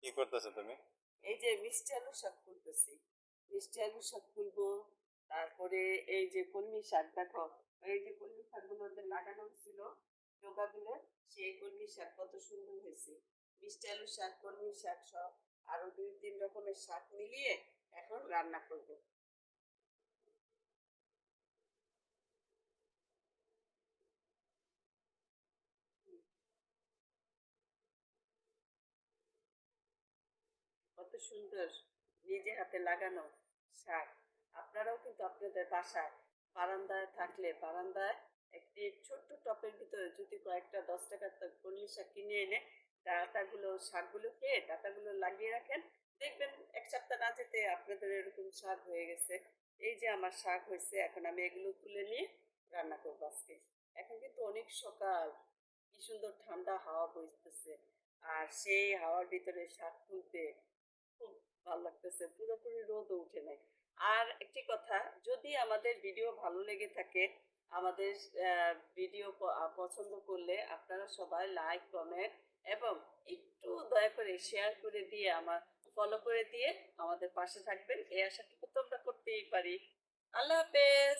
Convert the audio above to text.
কি করতেছো তুমি? এই যে মিষ্টি আলু শাক তুলতেছি। মিষ্টি আলু শাক তুলবো। তারপরে এই যে কলমি শাক দেখো, এই যে কলমি শাকগুলো যে লাগানো হয়েছিল ডোকাগুলো, সেই কলমি শাক কত সুন্দর হয়েছে। মিষ্টি আলু শাক, কলমি শাক সব আরো 2-3 রকমের শাক মিলিয়ে এখন রান্না করব। কত সুন্দর নিজে হাতে লাগানো শাক। আপনারাও কিন্তু আপনাদের বাসায় বারান্দায় থাকলে বারান্দায় একটি ছোট্ট টপের ভিতরে যদি কয়েকটা 10 টাকার কলমি শাক কিনে এনে ডাঁটাগুলো শাকগুলো খেয়ে ডাঁটাগুলো লাগিয়ে রাখেন, দেখবেন 1 সপ্তাহ না যেতে আপনাদের এরকম শাক হয়ে গেছে। এই যে আমার শাক হয়েছে, এখন আমি এগুলো তুলে নিয়ে রান্না করবো আজকে। এখন কিন্তু অনেক সকাল, কি সুন্দর ঠান্ডা হাওয়া বইতেছে, আর সেই হাওয়ার ভিতরে শাক তুলতে খুব ভালো লাগতেছে, পুরোপুরি রোদও উঠে নাই। আর একটি কথা, যদি আমাদের ভিডিও ভালো লেগে থাকে, আমাদের ভিডিও পছন্দ করলে আপনারা সবাই লাইক কমেন্ট এবং একটু দয়া করে শেয়ার করে দিয়ে আমার ফলো করে দিয়ে আমাদের পাশে থাকবেন, এই আশাটুকু তো আমরা করতেই পারি। আল্লাহ হাফেজ।